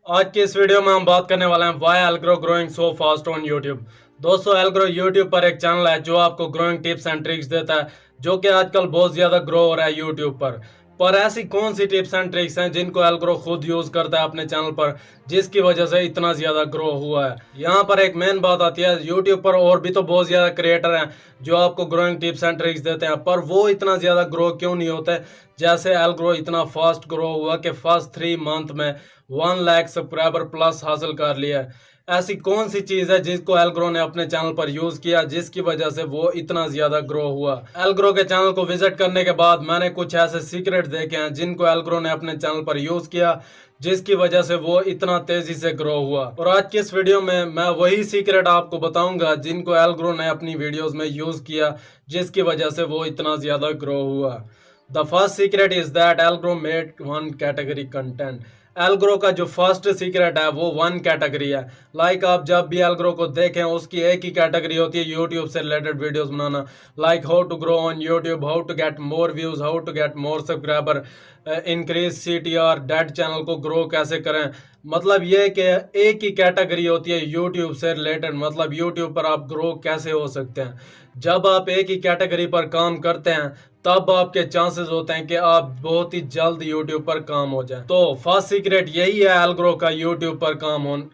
आज की इस वीडियो में हम बात करने वाले हैं why Elgro growing so fast on YouTube. दोस्तों, एल्ग्रो यूट्यूब पर एक चैनल है जो आपको ग्रोइंग टिप्स एंड ट्रिक्स देता है, जो कि आजकल बहुत ज्यादा ग्रो हो रहा है यूट्यूब पर ऐसी कौन सी टिप्स एंड ट्रिक्स हैं जिनको एल्ग्रो खुद यूज करता है अपने चैनल पर, जिसकी वजह से इतना ज्यादा ग्रो हुआ है। यहाँ पर एक मेन बात आती है, यूट्यूब पर और भी तो बहुत ज्यादा क्रिएटर हैं जो आपको ग्रोइंग टिप्स एंड ट्रिक्स देते हैं, पर वो इतना ज्यादा ग्रो क्यों नहीं होते जैसे एल्ग्रो इतना फास्ट ग्रो हुआ कि फर्स्ट 3 मंथ में 1 लाख सब्सक्राइबर प्लस हासिल कर लिया है। ऐसी कौन सी चीज है जिसको एल्ग्रो ने अपने चैनल पर यूज किया जिसकी वजह से वो इतना ज्यादा ग्रो हुआ। एल्ग्रो के चैनल को विजिट करने के बाद मैंने कुछ ऐसे सीक्रेट देखे हैं जिनको एल्ग्रो ने अपने चैनल पर यूज किया जिसकी वजह से वो इतना तेजी से ग्रो हुआ। और आज की इस वीडियो में मैं वही सीक्रेट आपको बताऊंगा जिनको एल्ग्रो ने अपनी वीडियोस में यूज किया जिसकी वजह से वो इतना ज्यादा ग्रो हुआ। The first secret is that Elgro made one category content. Elgro का जो फर्स्ट सीक्रेट है वो वन कैटेगरी है। लाइक आप जब भी एल्ग्रो को देखें उसकी एक ही कैटेगरी होती है यूट्यूब से रिलेटेड वीडियोस बनाना। Like how to grow on YouTube, how to get more views, how to get more subscriber, increase CTR, dead channel को ग्रो कैसे करें। मतलब ये कि एक ही कैटेगरी होती है यूट्यूब से रिलेटेड, मतलब यूट्यूब पर आप ग्रो कैसे हो सकते हैं। जब आप एक ही कैटेगरी पर काम करते हैं तब आपके चांसेस होते हैं कि आप बहुत ही जल्द यूट्यूब पर काम हो जाएं। तो फर्स्ट सीक्रेट यही है एल्ग्रो का यूट्यूब पर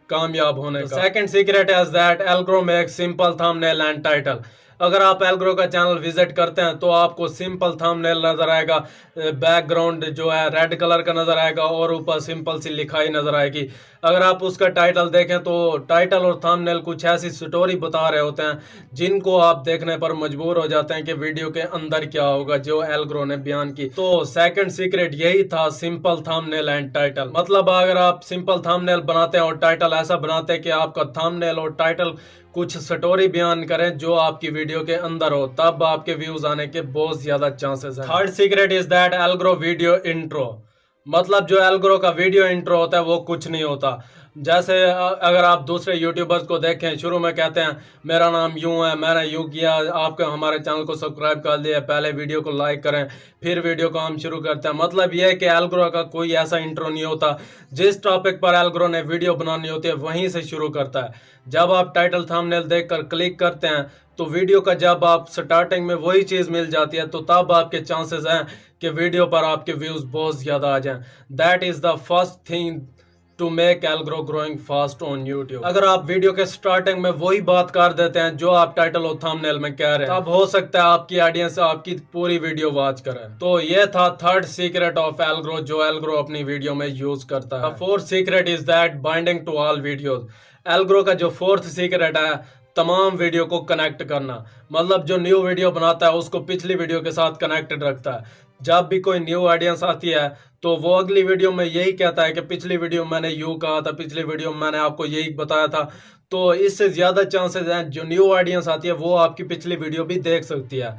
कामयाब होने का। Second secret is that Elgro make simple thumbnail and title. अगर आप एल्ग्रो का चैनल विजिट करते हैं तो आपको सिंपल थंबनेल नजर आएगा, बैकग्राउंड जो है रेड कलर का नजर आएगा और ऊपर सिंपल सी लिखाई नजर आएगी। अगर आप उसका टाइटल देखें तो टाइटल और थंबनेल कुछ ऐसी स्टोरी बता रहे होते हैं जिनको आप देखने पर मजबूर हो जाते हैं कि वीडियो के अंदर क्या होगा जो एल्ग्रो ने बयान की। तो सेकंड सीक्रेट यही था, सिंपल थंबनेल एंड टाइटल। मतलब अगर आप सिंपल थंबनेल बनाते हैं और टाइटल ऐसा बनाते हैं कि आपका थंबनेल और टाइटल कुछ स्टोरी बयान करें जो आपकी वीडियो के अंदर हो, तब आपके व्यूज आने के बहुत ज्यादा चांसेस हैं। Third secret is that Elgro video intro. मतलब जो एल्ग्रो का वीडियो इंट्रो होता है वो कुछ नहीं होता। जैसे अगर आप दूसरे यूट्यूबर्स को देखें, शुरू में कहते हैं मेरा नाम यूं है, मैंने यूं किया, आपके हमारे चैनल को सब्सक्राइब कर दिया, पहले वीडियो को लाइक करें, फिर वीडियो को हम शुरू करते हैं। मतलब यह है कि एल्ग्रो का कोई ऐसा इंट्रो नहीं होता। जिस टॉपिक पर एल्ग्रो ने वीडियो बनानी होती है वहीं से शुरू करता है। जब आप टाइटल थंबनेल देखकर क्लिक करते हैं तो वीडियो का जब आप स्टार्टिंग में वही चीज मिल जाती है तो तब आपके चांसेस हैं कि वीडियो पर आपके व्यूज बहुत ज्यादा आ जाएं। That is the first thing to make Elgro growing fast on YouTube. अगर आप वीडियो के स्टार्टिंग में वही बात कर देते हैं जो आप टाइटल और थंबनेल में कह रहे हैं, तब हो सकता है आपकी ऑडियंस आपकी पूरी वीडियो वॉच करे। तो ये था थर्ड सीक्रेट ऑफ एल्ग्रो जो एल्ग्रो अपनी वीडियो में यूज करता है। Fourth secret is that binding to all videos. Elgro का जो फोर्थ सीक्रेट है, तमाम वीडियो को कनेक्ट करना। मतलब जो न्यू वीडियो बनाता है उसको पिछली वीडियो के साथ कनेक्टेड रखता है। जब भी कोई न्यू ऑडियंस आती है तो वो अगली वीडियो में यही कहता है कि पिछली वीडियो मैंने यूं कहा था, पिछली वीडियो में मैंने आपको यही बताया था। तो इससे ज्यादा चांसेस हैं जो न्यू ऑडियंस आती है वो आपकी पिछली वीडियो भी देख सकती है।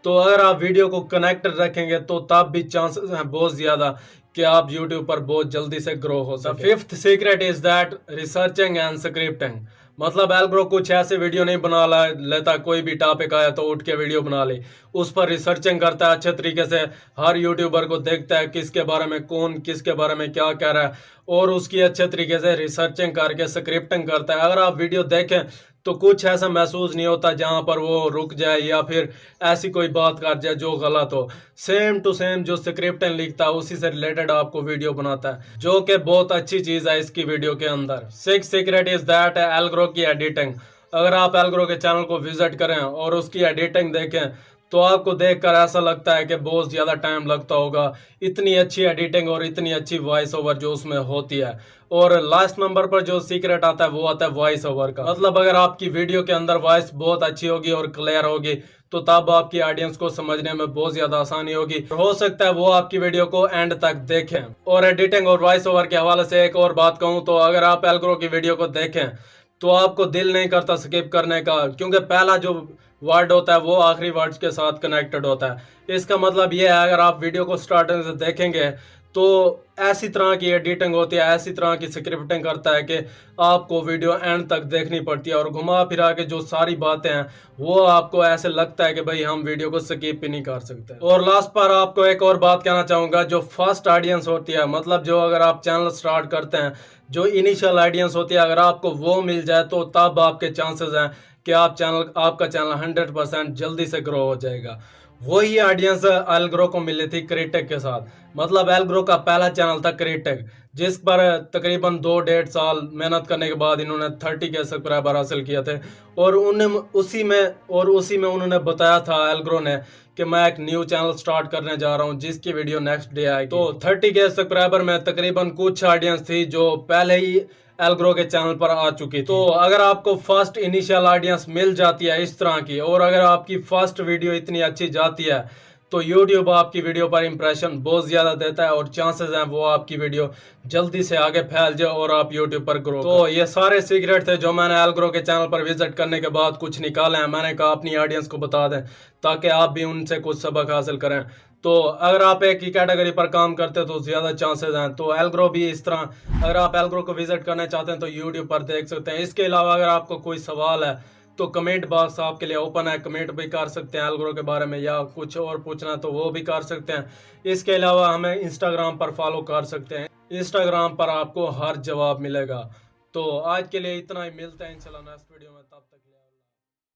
तो अगर आप वीडियो को कनेक्टेड रखेंगे तो तब भी चांसेस हैं बहुत ज्यादा कि आप यूट्यूब पर बहुत जल्दी से ग्रो हो सके। Fifth secret is that researching and scripting. मतलब एल्ग्रो कुछ ऐसे वीडियो नहीं बना लेता, कोई भी टॉपिक आया तो उठ के वीडियो बना ले, उस पर रिसर्चिंग करता है अच्छे तरीके से। हर यूट्यूबर को देखता है किसके बारे में कौन किसके बारे में क्या कह रहा है और उसकी अच्छे तरीके से रिसर्चिंग करके स्क्रिप्टिंग करता है। अगर आप वीडियो देखें तो कुछ ऐसा महसूस नहीं होता जहां पर वो रुक जाए या फिर ऐसी कोई बात कर जाए जो गलत हो। सेम टू सेम जो स्क्रिप्टिंग लिखता है उसी से रिलेटेड आपको वीडियो बनाता है, जो कि बहुत अच्छी चीज है इसकी वीडियो के अंदर। सिक्स्थ सीक्रेट इज दैट एल्ग्रो की एडिटिंग। अगर आप एल्ग्रो के चैनल को विजिट करें और उसकी एडिटिंग देखें तो आपको देखकर ऐसा लगता है कि बहुत ज्यादा टाइम लगता होगा। इतनी अच्छी एडिटिंग और इतनी अच्छी वॉइस ओवर जो उसमें होती है। और लास्ट नंबर पर जो सीक्रेट आता है वो आता है वॉइस ओवर का। मतलब अगर आपकी वीडियो के अंदर वॉइस बहुत अच्छी होगी और क्लियर होगी तो तब आपकी ऑडियंस को समझने में बहुत ज्यादा आसानी होगी। हो सकता है वो आपकी वीडियो को एंड तक देखें। और एडिटिंग और वॉइस ओवर के हवाले से एक और बात कहूँ तो अगर आप एल्ग्रो की वीडियो को देखें तो आपको दिल नहीं करता स्किप करने का, क्योंकि पहला जो वर्ड होता है वो आखिरी वर्ड्स के साथ कनेक्टेड होता है। इसका मतलब ये है अगर आप वीडियो को स्टार्टिंग से देखेंगे तो ऐसी तरह की एडिटिंग होती है, ऐसी तरह की स्क्रिप्टिंग करता है कि आपको वीडियो एंड तक देखनी पड़ती है और घुमा फिरा के जो सारी बातें हैं वो आपको ऐसे लगता है कि भाई हम वीडियो को स्किप भी नहीं कर सकते। और लास्ट पर आपको एक और बात कहना चाहूंगा, जो फर्स्ट ऑडियंस होती है, मतलब जो अगर आप चैनल स्टार्ट करते हैं, जो इनिशियल ऑडियंस होती है, अगर आपको वो मिल जाए तो तब आपके चांसेस हैं कि आपका चैनल 100% जल्दी से ग्रो हो जाएगा। वही ऑडियंस एल्ग्रो को मिली थी क्रिटिक के साथ। मतलब एल्ग्रो का पहला चैनल था क्रिटिक, जिस पर तकरीबन 2-1.5 साल मेहनत करने के बाद इन्होंने 30 के सब्सक्राइबर हासिल किए थे। और उसी में उन्होंने बताया था एल्ग्रो ने कि मैं एक न्यू चैनल स्टार्ट करने जा रहा हूं जिसकी वीडियो नेक्स्ट डे आएगी। तो 30 के सब्सक्राइबर में तकरीबन कुछ ऑडियंस थी जो पहले ही एल्ग्रो के चैनल पर आ चुकी थी। तो अगर आपको फर्स्ट इनिशियल ऑडियंस मिल जाती है इस तरह की, और अगर आपकी फर्स्ट वीडियो इतनी अच्छी जाती है, तो YouTube आपकी वीडियो पर इंप्रेशन बहुत ज्यादा देता है और चांसेस हैं वो आपकी वीडियो जल्दी से आगे फैल जाए और आप YouTube पर ग्रो। तो ये सारे सीक्रेट थे जो मैंने एल्ग्रो के चैनल पर विजिट करने के बाद कुछ निकाले हैं। मैंने कहा अपनी ऑडियंस को बता दें ताकि आप भी उनसे कुछ सबक हासिल करें। तो अगर आप एक ही कैटेगरी पर काम करते हो तो ज्यादा चांसेस हैं। तो एल्ग्रो भी इस तरह, अगर आप एल्ग्रो को विजिट करना चाहते हैं तो यूट्यूब पर देख सकते हैं। इसके अलावा अगर आपको कोई सवाल है तो कमेंट बॉक्स आपके लिए ओपन है, कमेंट भी कर सकते हैं एल्ग्रो के बारे में, या कुछ और पूछना है तो वो भी कर सकते हैं। इसके अलावा हमें इंस्टाग्राम पर फॉलो कर सकते हैं, इंस्टाग्राम पर आपको हर जवाब मिलेगा। तो आज के लिए इतना ही, मिलते हैं इंशाल्लाह नेक्स्ट वीडियो में, तब तक।